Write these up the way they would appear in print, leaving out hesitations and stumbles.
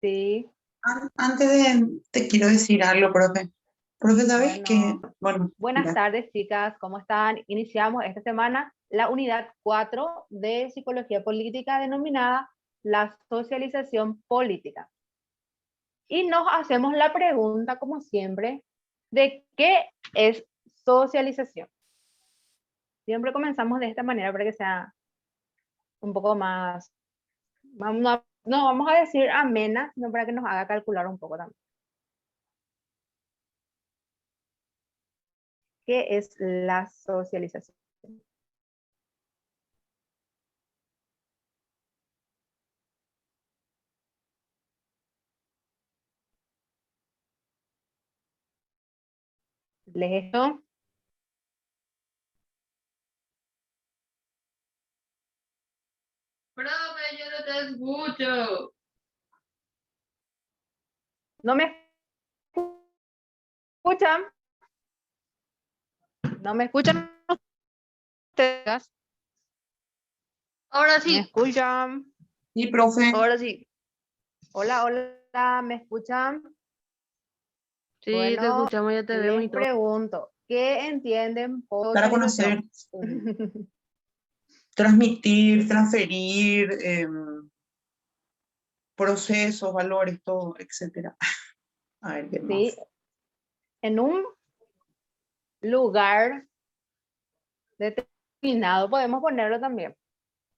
Sí, Antes te quiero decir algo, profe. Profe, ¿sabes qué? bueno, Bueno, buenas mira, tardes, chicas, ¿cómo están? Iniciamos esta semana la unidad 4 de Psicología Política denominada la socialización política. Y nos hacemos la pregunta, como siempre, de qué es socialización. Siempre comenzamos de esta manera para que sea un poco más, no vamos a decir amena, sino para que nos haga calcular un poco también. ¿Qué es la socialización? ¿Les esto? Profe, yo no te escucho. ¿No me escuchan? ¿No me escuchan ustedes? Ahora ¿Me sí. escuchan? sí, profe, Ahora sí. Hola, hola, ¿me escuchan? Sí, te Bueno, escuchamos, ya te vemos y les todo. pregunto, ¿qué entienden por para socialización? conocer, transmitir, transferir, procesos, valores, todo, etcétera. A ver, ¿qué Sí, más? en un lugar determinado, podemos ponerlo también, Yo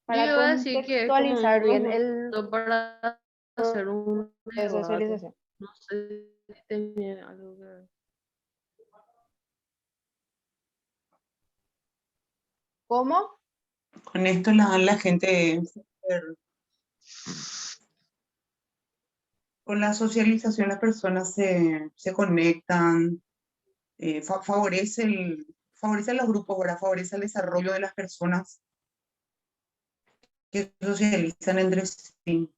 para iba a decir que es como un contextualizar bien el conjunto para hacer un de debate. socialización. No sé si tenía algo que ver. ¿Cómo? Con esto la gente, con la socialización las personas se conectan, favorece a los grupos, ¿verdad? Favorece el desarrollo de las personas que socializan entre sí.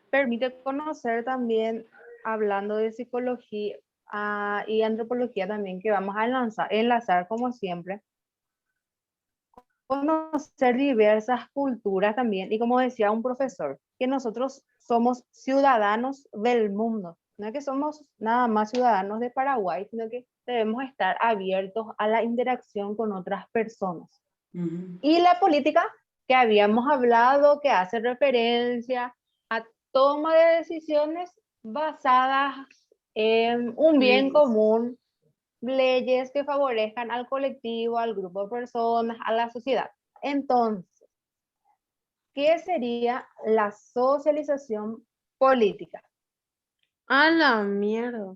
Permite conocer también, hablando de psicología y antropología también, que vamos a enlazar como siempre, conocer diversas culturas también, y como decía un profesor, que nosotros somos ciudadanos del mundo, no es que somos nada más ciudadanos de Paraguay, sino que debemos estar abiertos a la interacción con otras personas. Ujú. Y la política que habíamos hablado, que hace referencia a toma de decisiones basadas en un bien Sí. común, leyes que favorezcan al colectivo, al grupo de personas, a la sociedad. Entonces, ¿qué sería la socialización política? A la mierda.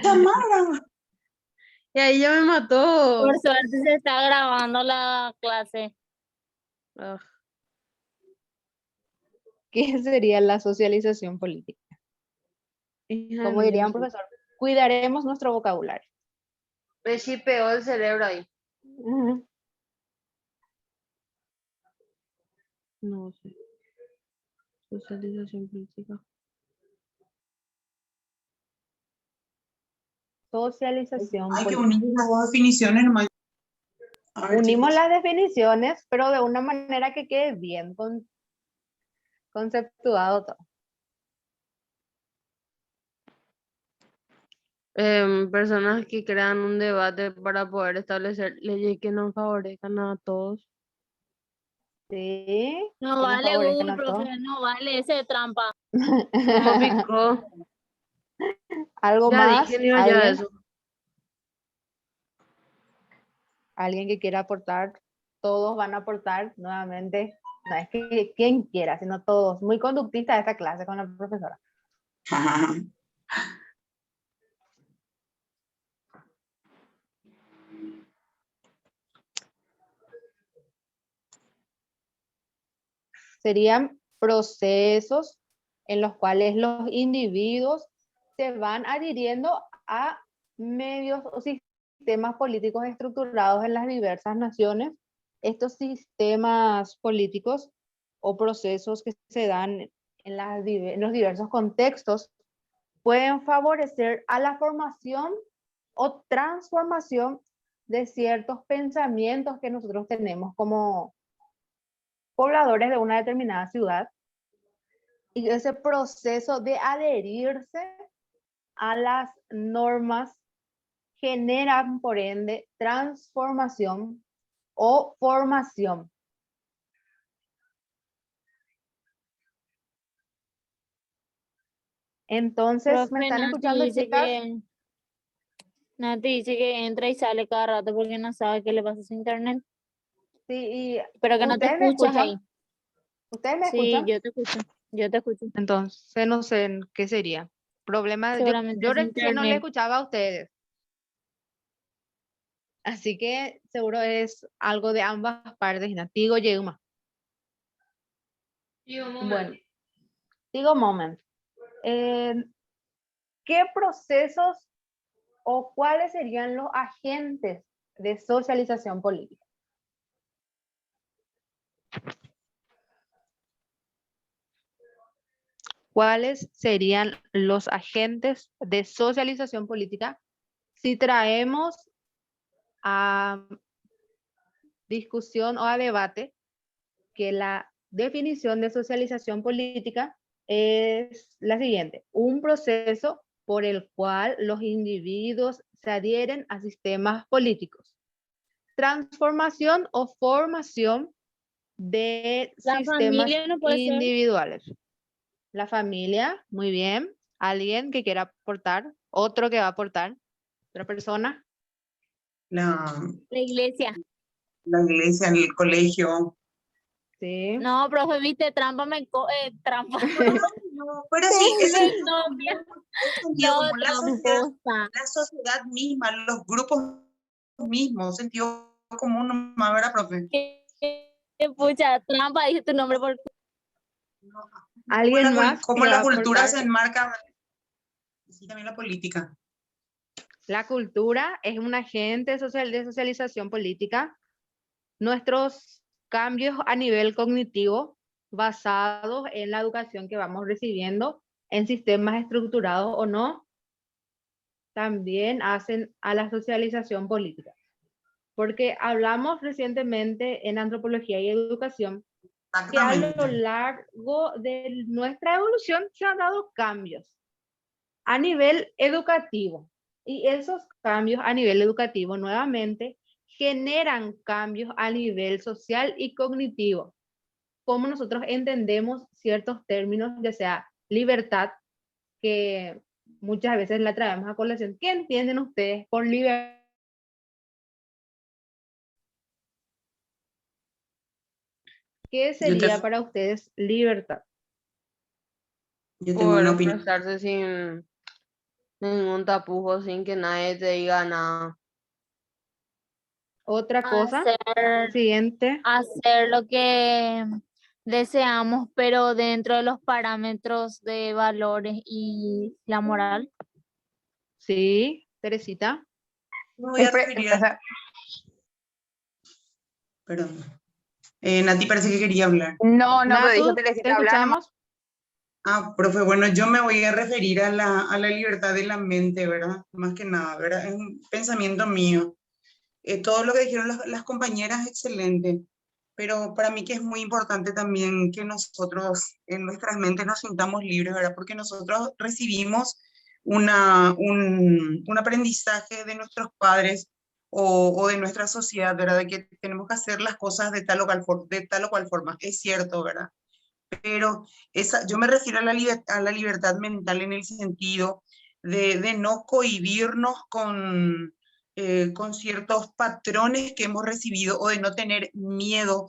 Tamara, Y ahí ya me mató. Por suerte se está grabando la clase. Ah, ¿Qué sería la socialización política? hija de Como mil. diría un profesor, cuidaremos nuestro vocabulario. Me chipeó el cerebro ahí. No sé. Socialización política. Socialización hay que política. unir las dos definiciones nomás. A ver, Unimos chicos. las definiciones, pero de una manera que quede bien conceptuado todo. Personas que crean un debate para poder establecer leyes que nos favorezcan a todos. Sí, No que nos vale favorezcan Google, a todos. profe, no vale ese de trampa. Como picó. ¿Algo Ya más? dije, ni ya ¿Alguien? eso. ¿Alguien que quiera aportar? Todos van a aportar nuevamente. No es que quien quiera, sino todos. Muy conductista esta clase con la profesora. Serían procesos en los cuales los individuos se van adhiriendo a medios o sistemas políticos estructurados en las diversas naciones. Estos sistemas políticos o procesos que se dan en los diversos contextos pueden favorecer a la formación o transformación de ciertos pensamientos que nosotros tenemos como pobladores de una determinada ciudad, Y ese proceso de adherirse a las normas generan, por ende, transformación o formación. Entonces, ¿me Profe, están escuchando, chicas? Nati dice que entra y sale cada rato porque no sabe qué le pasa a su internet. Sí, y Pero que no te ¿ustedes me escuchas ahí. escuchan? ¿Ustedes me Sí, escuchan? yo te escucho. Yo te escucho. Entonces, no sé qué sería. Problema, Seguramente yo es recién no le internet. escuchaba a ustedes. Así que seguro es algo de ambas partes. Natigo, Yeuma. Bueno, digo moment. ¿Qué procesos o cuáles serían los agentes de socialización política? ¿Cuáles serían los agentes de socialización política si traemos a discusión o a debate que la definición de socialización política es la siguiente: un proceso por el cual los individuos se adhieren a sistemas políticos, transformación o formación de La sistemas familia no puede ser. individuales. La familia, muy bien. Alguien que quiera aportar, otro que va a aportar, otra persona. La, La iglesia. la iglesia, el colegio. Sí. No, profe, viste, trampa trampa. No, pero sí, es Me sentido copia. común, es sentido No, común. tramposa. La sociedad misma, los grupos mismos, sentido común, nomás, ¿verdad, profe? Pucha, trampa, dije tu nombre por... No, ¿Alguien más cómo que va la a cultura se aportar? enmarca, sí, también la política. La cultura es un agente social de socialización política. Nuestros cambios a nivel cognitivo, basados en la educación que vamos recibiendo en sistemas estructurados o no, también hacen a la socialización política. Porque hablamos recientemente en antropología y educación que a lo Exactamente. largo de nuestra evolución se han dado cambios a nivel educativo. Y esos cambios a nivel educativo nuevamente generan cambios a nivel social y cognitivo. Cómo nosotros entendemos ciertos términos, ya sea libertad, que muchas veces la traemos a colación. ¿Qué entienden ustedes por libertad? ¿Qué Yo, te, sería para ustedes libertad? yo tengo Poder una opinión. expresarse sin ningún tapujo, sin que nadie te diga nada. Otra cosa, Hacer, siguiente. hacer lo que deseamos, pero dentro de los parámetros de valores y la moral. Sí, Teresita. Me voy a referir a... Perdón. Nati parece que quería hablar. No, no, pero dijo Natu, te Teresita, habla nomás. escuchamos. Ah, profe, bueno, yo me voy a referir a la libertad de la mente, ¿verdad? Más que nada, ¿verdad? Es un pensamiento mío. Todo lo que dijeron las compañeras es excelente, pero para mí que es muy importante también que nosotros en nuestras mentes nos sintamos libres, ¿verdad? Porque nosotros recibimos un aprendizaje de nuestros padres o de nuestra sociedad, ¿verdad? De que tenemos que hacer las cosas de de tal o cual forma. Es cierto, ¿verdad? Pero yo me refiero a a la libertad mental en el sentido de no cohibirnos con ciertos patrones que hemos recibido o de no tener miedo.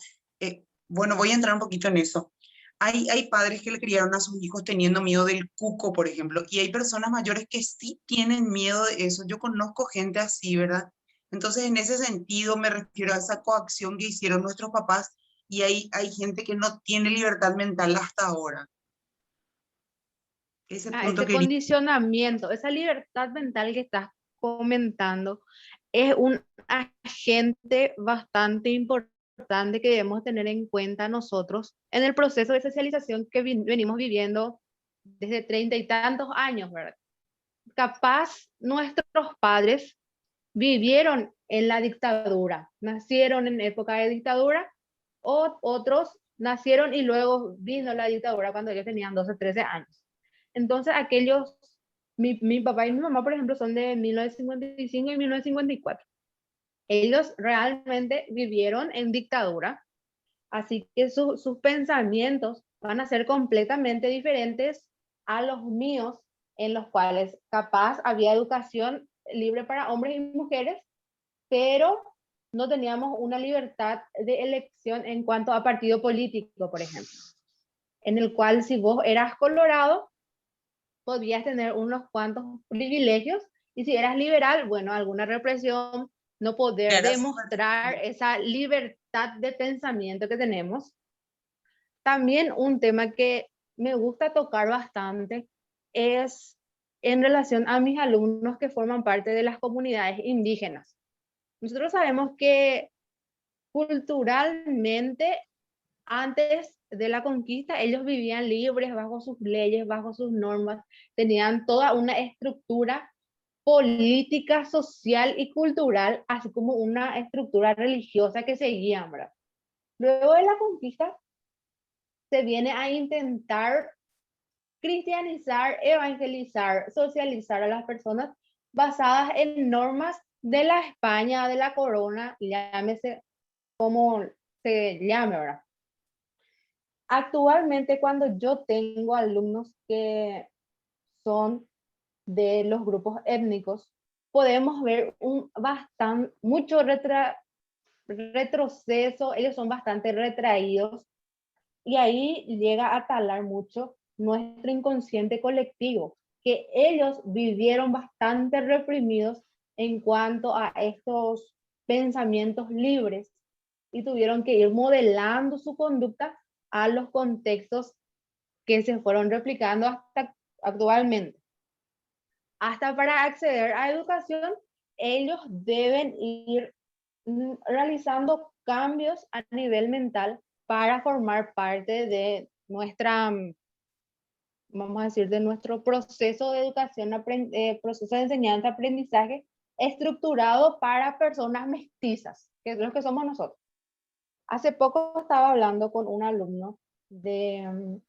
Bueno, voy a entrar un poquito en eso. Hay padres que le criaron a sus hijos teniendo miedo del cuco, por ejemplo, y hay personas mayores que sí tienen miedo de eso. Yo conozco gente así, ¿verdad? Entonces, en ese sentido, me refiero a esa coacción que hicieron nuestros papás y hay gente que no tiene libertad mental hasta ahora. Ese punto Ese quería. condicionamiento, esa libertad mental que estás comentando, es un agente bastante importante que debemos tener en cuenta nosotros en el proceso de socialización que venimos viviendo desde 30 y tantos años, ¿verdad? Capaz nuestros padres vivieron en la dictadura, nacieron en época de dictadura, o otros nacieron y luego vino la dictadura cuando ellos tenían 12, 13 años. Entonces aquellos, mi papá y mi mamá, por ejemplo, son de 1955 y 1954. Ellos realmente vivieron en dictadura, así que sus pensamientos van a ser completamente diferentes a los míos, en los cuales capaz había educación libre para hombres y mujeres, pero no teníamos una libertad de elección en cuanto a partido político, por ejemplo, en el cual si vos eras colorado, podías tener unos cuantos privilegios, y si eras liberal, bueno, alguna represión, no poder Era demostrar esa libertad de pensamiento que tenemos. También un tema que me gusta tocar bastante es en relación a mis alumnos que forman parte de las comunidades indígenas. Nosotros sabemos que culturalmente, antes de la conquista, ellos vivían libres bajo sus leyes, bajo sus normas, tenían toda una estructura política, social y cultural, así como una estructura religiosa que seguían, ¿verdad? Luego de la conquista, se viene a intentar cristianizar, evangelizar, socializar a las personas basadas en normas de la España, de la corona, llámese como se llame, ¿verdad? Actualmente, cuando yo tengo alumnos que son de los grupos étnicos, podemos ver mucho retroceso, ellos son bastante retraídos, y ahí llega a talar mucho nuestro inconsciente colectivo, que ellos vivieron bastante reprimidos en cuanto a estos pensamientos libres y tuvieron que ir modelando su conducta a los contextos que se fueron replicando hasta actualmente. Hasta para acceder a educación, ellos deben ir realizando cambios a nivel mental para formar parte de nuestra, vamos a decir, de nuestro proceso de educación, proceso de enseñanza-aprendizaje estructurado para personas mestizas, que es lo que somos nosotros. Hace poco estaba hablando con un alumno de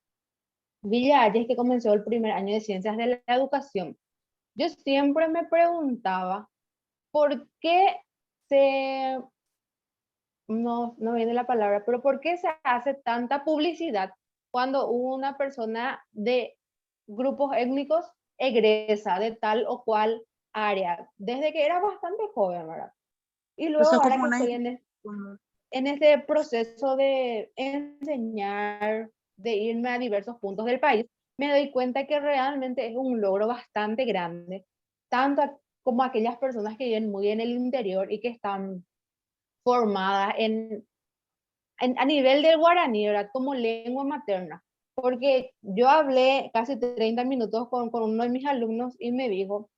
Villa Ayes que comenzó el primer año de Ciencias de la Educación. Yo siempre me preguntaba por qué no viene la palabra, pero ¿por qué se hace tanta publicidad cuando una persona de grupos étnicos egresa de tal o cual área? Desde que era bastante joven, ¿verdad? Y luego Eso es ahora como que una... estoy en este proceso de enseñar, de irme a diversos puntos del país, me doy cuenta que realmente es un logro bastante grande, tanto como aquellas personas que viven muy en el interior y que están formadas a nivel del guaraní, ¿verdad? Como lengua materna. Porque yo hablé casi 30 minutos con uno de mis alumnos y me dijo,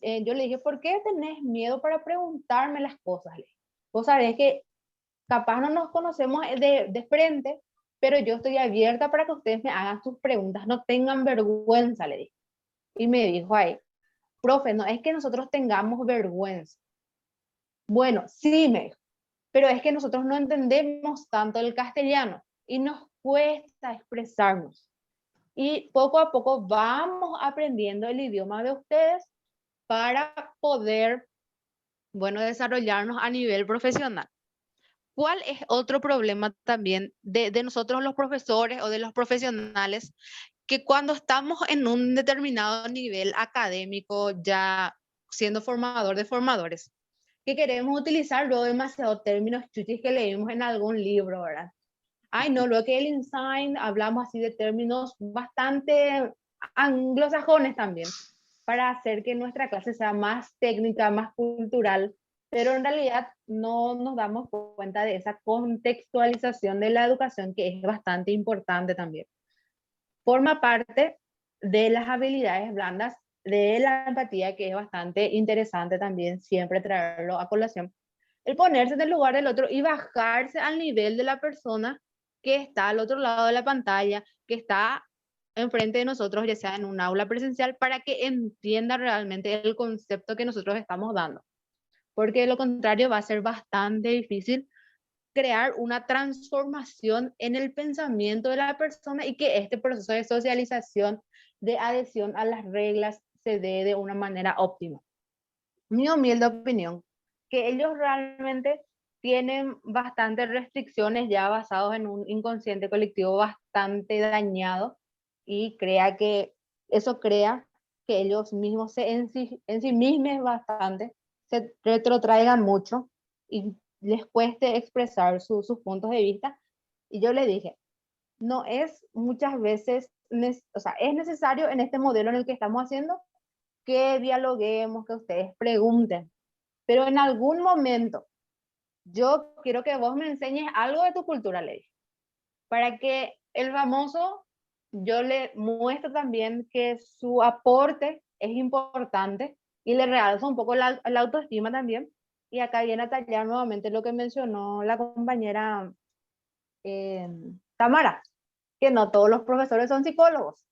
yo le dije, ¿por qué tenés miedo para preguntarme las cosas? Vos sabés que capaz no nos conocemos de frente, pero yo estoy abierta para que ustedes me hagan sus preguntas, no tengan vergüenza, le dije. Y me dijo ahí, profe, no es que nosotros tengamos vergüenza. Bueno, sí, me dijo, pero es que nosotros no entendemos tanto el castellano y nos cuesta expresarnos. Y poco a poco vamos aprendiendo el idioma de ustedes para poder, bueno, desarrollarnos a nivel profesional. ¿Cuál es otro problema también de nosotros los profesores o de los profesionales? Que cuando estamos en un determinado nivel académico, ya siendo formador de formadores, que queremos utilizar luego demasiados términos chuchis que leímos en algún libro, ¿verdad? Ay, no, luego que el Einstein hablamos así de términos bastante anglosajones también, para hacer que nuestra clase sea más técnica, más cultural, pero en realidad no nos damos cuenta de esa contextualización de la educación que es bastante importante también. Forma parte de las habilidades blandas de la empatía, que es bastante interesante también siempre traerlo a colación. El ponerse en el lugar del otro y bajarse al nivel de la persona que está al otro lado de la pantalla, que está enfrente de nosotros, ya sea en un aula presencial, para que entienda realmente el concepto que nosotros estamos dando. Porque de lo contrario va a ser bastante difícil crear una transformación en el pensamiento de la persona y que este proceso de socialización, de adhesión a las reglas, se dé de una manera óptima. Mi humilde opinión, que ellos realmente tienen bastantes restricciones ya basados en un inconsciente colectivo bastante dañado y eso crea que ellos mismos en sí mismos bastante se retrotraigan mucho y les cueste expresar sus puntos de vista. Y yo le dije, no es muchas veces, o sea, es necesario en este modelo en el que estamos haciendo que dialoguemos, que ustedes pregunten, pero en algún momento yo quiero que vos me enseñes algo de tu cultura, le dije, para que el famoso yo le muestro también que su aporte es importante y le realzo un poco la autoestima también. Y acá viene a tallar nuevamente lo que mencionó la compañera Tamara, que no todos los profesores son psicólogos.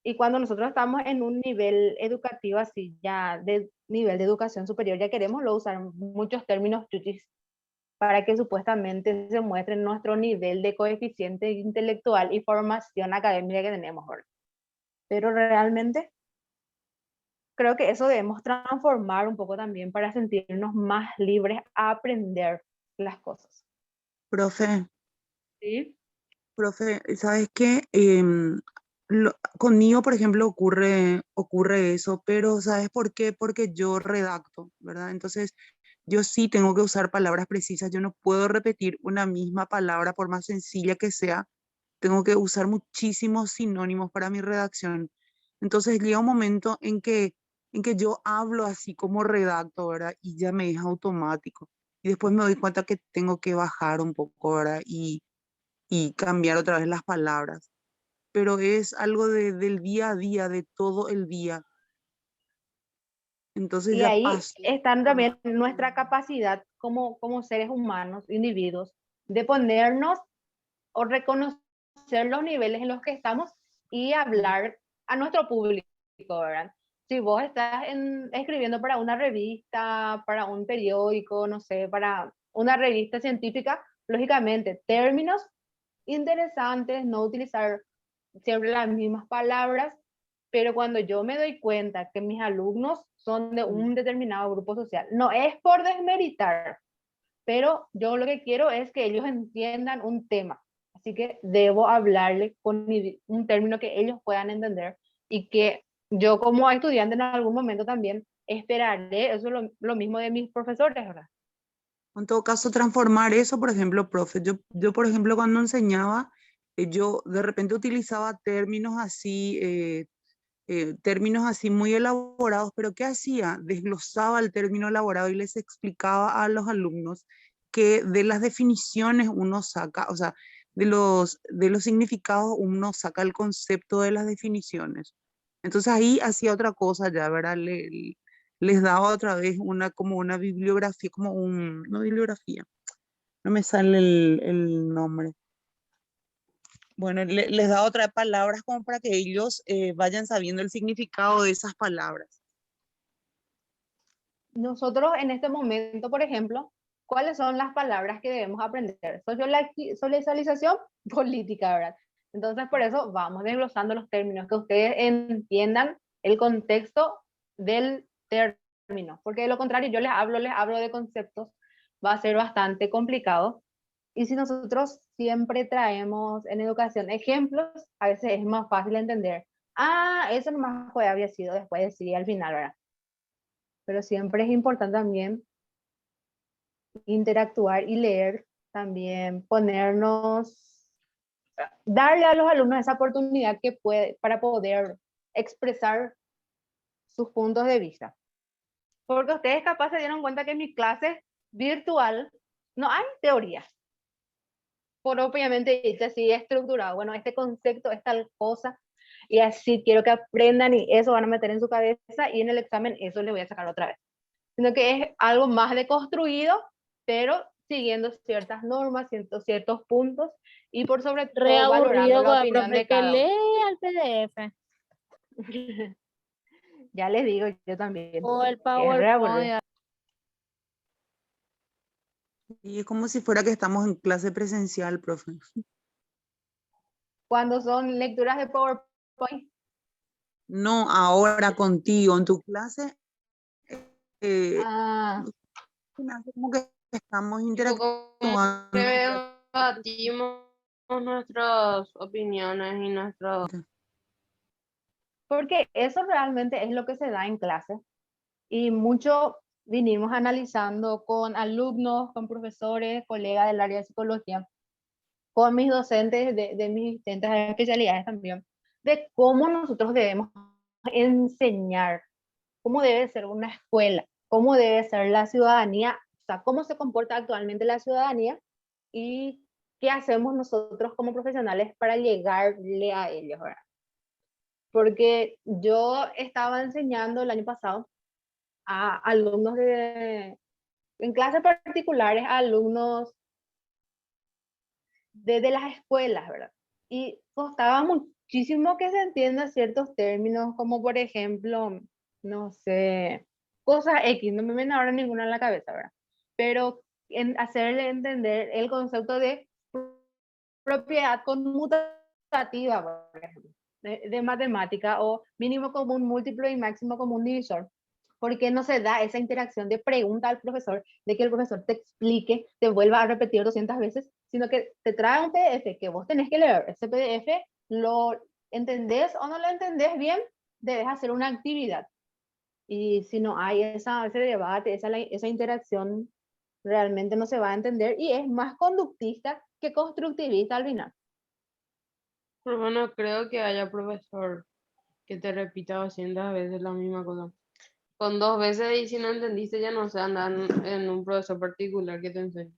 Y cuando nosotros estamos en un nivel educativo así, ya de nivel de educación superior, ya queremos usar muchos términos chuchis para que supuestamente se muestre nuestro nivel de coeficiente intelectual y formación académica que tenemos ahora. Pero realmente creo que eso debemos transformar un poco también para sentirnos más libres a aprender las cosas. Profe, ¿Sí? profe, ¿sabes qué? Conmigo, por ejemplo, ocurre eso, pero ¿sabes por qué? Porque yo redacto, ¿verdad? Entonces, yo sí tengo que usar palabras precisas, yo no puedo repetir una misma palabra por más sencilla que sea, tengo que usar muchísimos sinónimos para mi redacción. Entonces, llega un momento en que yo hablo así como redacto, ¿verdad? Y ya me es automático. Y después me doy cuenta que tengo que bajar un poco, ¿verdad? Y cambiar otra vez las palabras. Pero es algo del día a día, de todo el día. Entonces Y ya ahí pasó. está también nuestra capacidad como seres humanos, individuos, de ponernos o reconocer los niveles en los que estamos y hablar a nuestro público, ¿verdad? Si vos estás escribiendo para una revista, para un periódico, no sé, para una revista científica, lógicamente, términos interesantes, no utilizar siempre las mismas palabras, pero cuando yo me doy cuenta que mis alumnos son de un determinado grupo social, no es por desmeritar, pero yo lo que quiero es que ellos entiendan un tema. Así que debo hablarle con un término que ellos puedan entender y que yo como estudiante en algún momento también esperaré, eso es lo mismo de mis profesores, ¿verdad? En todo caso, transformar eso, por ejemplo, profe, yo por ejemplo, cuando enseñaba, yo de repente utilizaba términos así muy elaborados, pero ¿qué hacía? Desglosaba el término elaborado y les explicaba a los alumnos que de las definiciones uno saca, o sea, de los significados uno saca el concepto de las definiciones. Entonces ahí hacía otra cosa ya, ¿verdad? Les daba otra vez como una bibliografía, no bibliografía, no me sale el nombre. Bueno, les da otras palabras como para que ellos vayan sabiendo el significado de esas palabras. Nosotros en este momento, por ejemplo, ¿cuáles son las palabras que debemos aprender? Socialización política, ¿verdad? Entonces, por eso vamos desglosando los términos, que ustedes entiendan el contexto del término, porque de lo contrario yo les hablo de conceptos, va a ser bastante complicado. Y si nosotros siempre traemos en educación ejemplos, a veces es más fácil entender. Ah, eso nomás había sido después de sí al final, ¿verdad? Pero siempre es importante también interactuar y leer, también darle a los alumnos esa oportunidad para poder expresar sus puntos de vista. Porque ustedes capaz se dieron cuenta que en mi clase virtual no hay teoría. Propiamente dice así estructurado. Bueno, este concepto es tal cosa y así quiero que aprendan y eso van a meter en su cabeza y en el examen eso les voy a sacar otra vez. Sino que es algo más deconstruido, pero siguiendo ciertas normas, ciertos puntos y por sobre Re todo valorando aburrido la con el opinión profe de que cada uno. lee al PDF Ya les digo yo también, o el que es re PowerPoint. aburrido. Y es como si fuera que estamos en clase presencial, profe. Cuando son lecturas de PowerPoint, No ahora contigo en tu clase, eh, ah, se me hace como que estamos Tipo, como que interactuando. debatimos nuestras opiniones y nuestros... porque eso realmente es lo que se da en clase. Y mucho vinimos analizando con alumnos, con profesores, colegas del área de psicología, con mis docentes de mis distintas especialidades también, de cómo nosotros debemos enseñar, cómo debe ser una escuela, cómo debe ser la ciudadanía, o sea, cómo se comporta actualmente la ciudadanía y qué hacemos nosotros como profesionales para llegarle a ellos, ¿verdad? Porque yo estaba enseñando el año pasado a alumnos en clases particulares, a alumnos de las escuelas, ¿verdad? Y costaba muchísimo que se entiendan ciertos términos, como por ejemplo, no sé, cosas X, no me viene ahora ninguna en la cabeza, ¿verdad? Pero en hacerle entender el concepto de propiedad conmutativa, por ejemplo, de matemática, o mínimo común múltiplo y máximo común divisor. Porque no se da esa interacción de pregunta al profesor, de que el profesor te explique, te vuelva a repetir 200 veces, sino que te trae un PDF que vos tenés que leer. Ese PDF lo entendés o no lo entendés bien, debes hacer una actividad. Y si no hay ese debate, esa interacción, realmente no se va a entender y es más conductista que constructivista al final. Pero bueno, creo que haya profesor que te repita 200 veces la misma cosa. Con 2 veces y si no entendiste ya no sé andar en un profesor particular que te enseñe.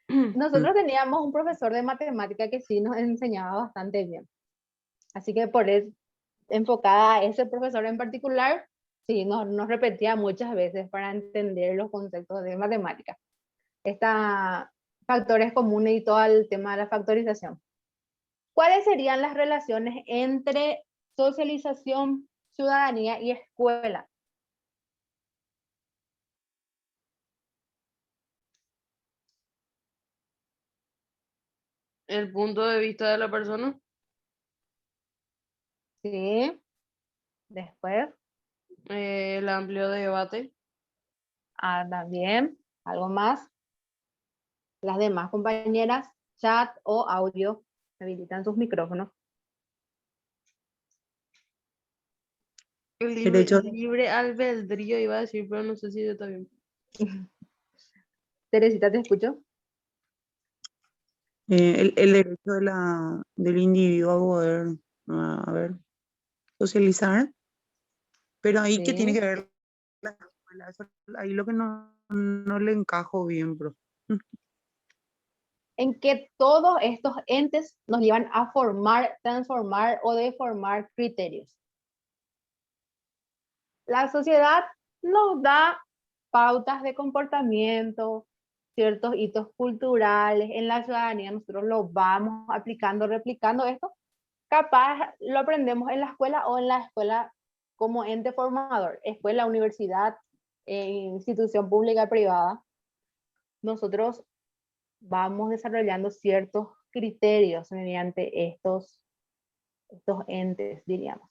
Nosotros teníamos un profesor de matemática que sí nos enseñaba bastante bien. Así que por eso, enfocada a ese profesor en particular, sí, nos repetía muchas veces para entender los conceptos de matemática. Factores comunes y todo el tema de la factorización. ¿Cuáles serían las relaciones entre socialización, ciudadanía y escuela? El punto de vista de la persona, Sí, después, el amplio debate, también, algo más. Las demás compañeras, chat o audio, habilitan sus micrófonos. el Derecho, libre albedrío iba a decir, pero no sé si yo también. Teresita, te escucho. el derecho del individuo a poder, a ver, socializar, pero ahí que tiene Sí. que ver la escuela, ahí lo que no le encajo bien, bro. En que todos estos entes nos llevan a formar, transformar o deformar criterios. La sociedad nos da pautas de comportamiento, ciertos hitos culturales. En la ciudadanía nosotros lo vamos aplicando, replicando esto. Capaz lo aprendemos en la escuela o en la escuela como ente formador, escuela, universidad, institución pública, privada. Nosotros vamos desarrollando ciertos criterios mediante estos entes, diríamos.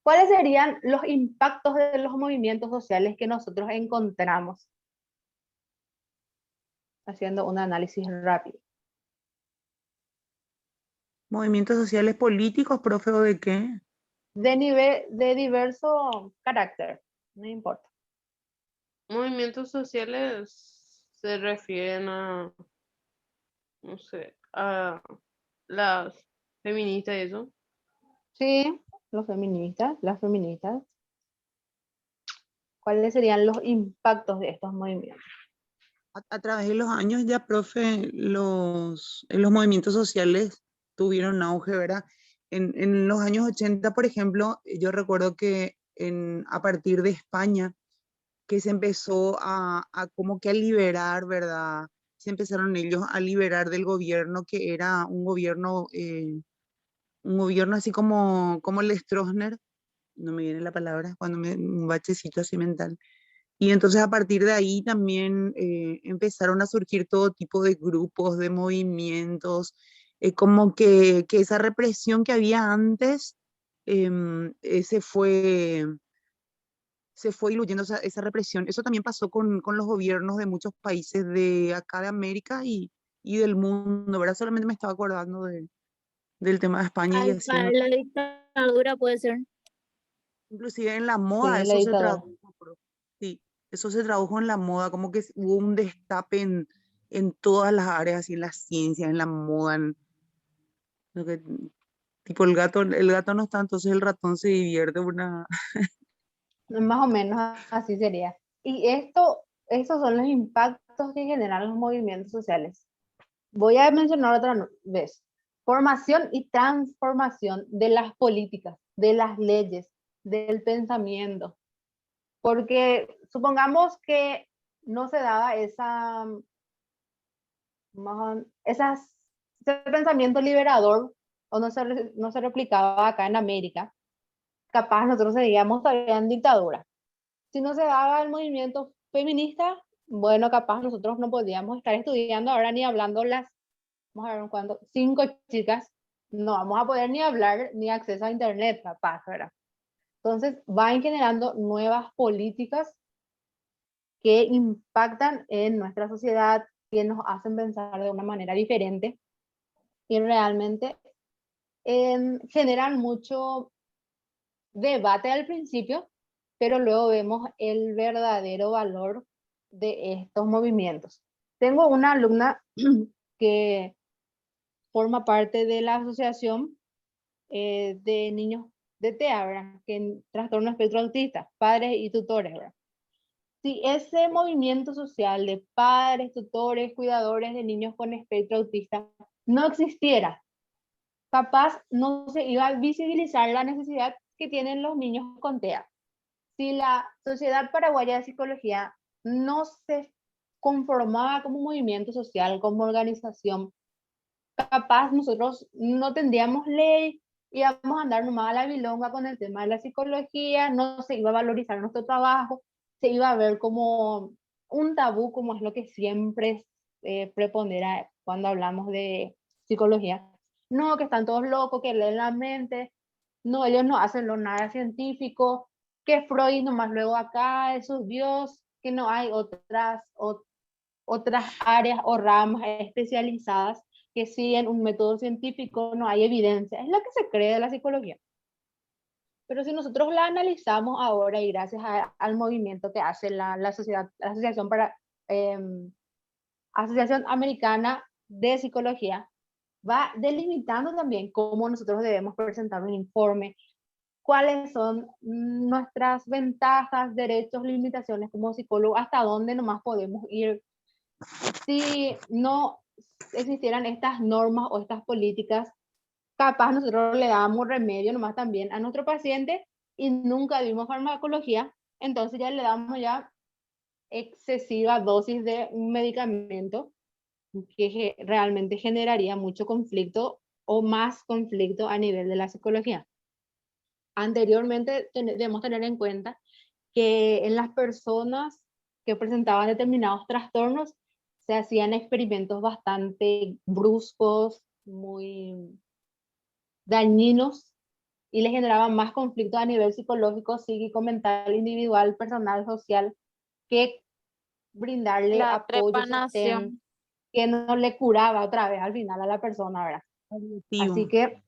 ¿Cuáles serían los impactos de los movimientos sociales que nosotros encontramos? Haciendo un análisis rápido. ¿Movimientos sociales políticos, profe, o de qué? De diverso carácter, no importa. Movimientos sociales se refieren a, no sé, a las feministas y eso. Sí, los feministas, las feministas. ¿Cuáles serían los impactos de estos movimientos? A través de los años ya, profe, los movimientos sociales tuvieron auge, ¿verdad? En los años 80, por ejemplo, yo recuerdo que a partir de España, que se empezó a como que a liberar, ¿verdad? Se empezaron ellos a liberar del gobierno, que era un gobierno así como el Stroessner, no me viene la palabra, cuando un bachecito así mental. Y entonces a partir de ahí también empezaron a surgir todo tipo de grupos, de movimientos, como que esa represión que había antes se fue diluyendo esa represión. Eso también pasó con los gobiernos de muchos países de acá de América y del mundo, ¿verdad? Solamente me estaba acordando del tema de España y Al así. caer la dictadura puede ser. Inclusive en la moda Sí, la eso se dictadura. tradujo, sí, eso se tradujo en la moda, como que hubo un destape en todas las áreas, así en la ciencia, en la moda, en lo que, tipo el gato no está, entonces el ratón se divierte una... Más o menos así sería. Y estos son los impactos que generan los movimientos sociales. Voy a mencionar otra vez. Formación y transformación de las políticas, de las leyes, del pensamiento. Porque supongamos que no se daba ese pensamiento liberador o no se replicaba acá en América, capaz nosotros seguíamos todavía en dictadura. Si no se daba el movimiento feminista, bueno, capaz nosotros no podíamos estar estudiando ahora ni hablando vamos a ver cuánto, 5 chicas, no vamos a poder ni hablar ni acceso a internet, capaz, ¿verdad? Entonces van generando nuevas políticas que impactan en nuestra sociedad, que nos hacen pensar de una manera diferente y realmente generan mucho debate al principio, pero luego vemos el verdadero valor de estos movimientos. Tengo una alumna que forma parte de la asociación de niños de TEA, ¿verdad? Que en trastorno espectro autista, padres y tutores, ¿verdad? Si ese movimiento social de padres, tutores, cuidadores de niños con espectro autista no existiera, capaz no se iba a visibilizar la necesidad que tienen los niños con TEA. Si la Sociedad Paraguaya de Psicología no se conformaba como movimiento social, como organización, capaz nosotros no tendríamos ley, íbamos a andar nomás a la bilonga con el tema de la psicología, no se iba a valorizar nuestro trabajo, se iba a ver como un tabú, como es lo que siempre prepondera cuando hablamos de psicología. No, que están todos locos, que leen la mente, no, ellos no hacen lo nada científico, que Freud nomás luego acá es su Dios, que no hay otras áreas o ramas especializadas que siguen un método científico, no hay evidencia, es lo que se cree de la psicología. Pero si nosotros la analizamos ahora y gracias al movimiento que hace la sociedad, la Asociación eh, Asociación Americana de Psicología, va delimitando también cómo nosotros debemos presentar un informe, cuáles son nuestras ventajas, derechos, limitaciones como psicólogo, hasta dónde nomás podemos ir. Si no existieran estas normas o estas políticas, capaz nosotros le damos remedio nomás también a nuestro paciente y nunca dimos farmacología, entonces ya le damos ya excesiva dosis de un medicamento que realmente generaría mucho conflicto o más conflicto a nivel de la psicología. Anteriormente debemos tener en cuenta que en las personas que presentaban determinados trastornos se hacían experimentos bastante bruscos, muy dañinos y les generaban más conflictos a nivel psicológico, psíquico, mental, individual, personal, social, que brindarle La apoyo, sostén, trepanación. que no le curaba otra vez al final a la persona, ¿verdad? Así que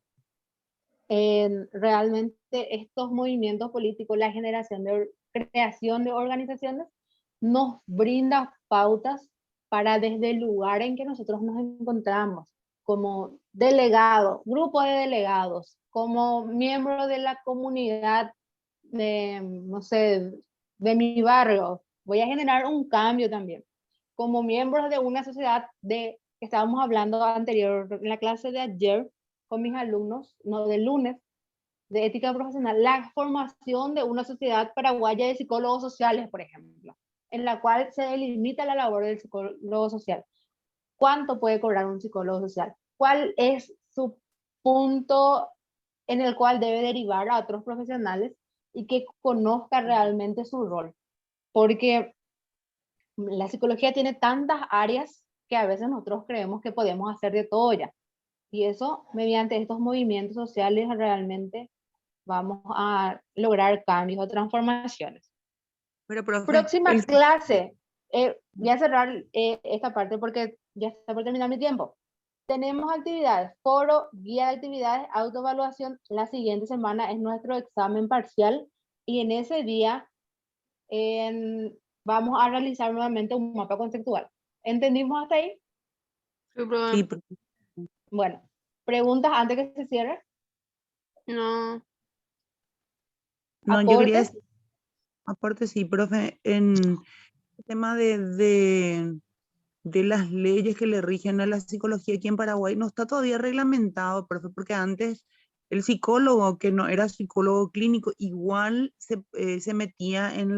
realmente estos movimientos políticos, la creación de organizaciones, nos brinda pautas para desde el lugar en que nosotros nos encontramos, como delegado, grupo de delegados, como miembro de la comunidad de, no sé, de mi barrio, voy a generar un cambio también. Como miembros de una sociedad que estábamos hablando anterior en la clase de ayer con mis alumnos, no del lunes, de ética profesional, la formación de una sociedad paraguaya de psicólogos sociales, por ejemplo, en la cual se delimita la labor del psicólogo social. ¿Cuánto puede cobrar un psicólogo social? ¿Cuál es su punto en el cual debe derivar a otros profesionales y que conozca realmente su rol? porque la psicología tiene tantas áreas que a veces nosotros creemos que podemos hacer de todo ya. Y eso, mediante estos movimientos sociales, realmente vamos a lograr cambios o transformaciones. Pero, profe, Próxima clase. Voy a cerrar esta parte porque ya está por terminar mi tiempo. Tenemos actividades, foro, guía de actividades, autoevaluación. La siguiente semana es nuestro examen parcial y en ese día vamos a realizar nuevamente un mapa conceptual. ¿Entendimos hasta ahí? Sí, profe. sí, profe. Bueno, ¿preguntas antes que se cierre? No. No, yo quería ¿Aportes? decir, aparte sí, profe, en el tema de las leyes que le rigen a la psicología aquí en Paraguay, no está todavía reglamentado, profe, porque antes el psicólogo que no era psicólogo clínico igual se metía en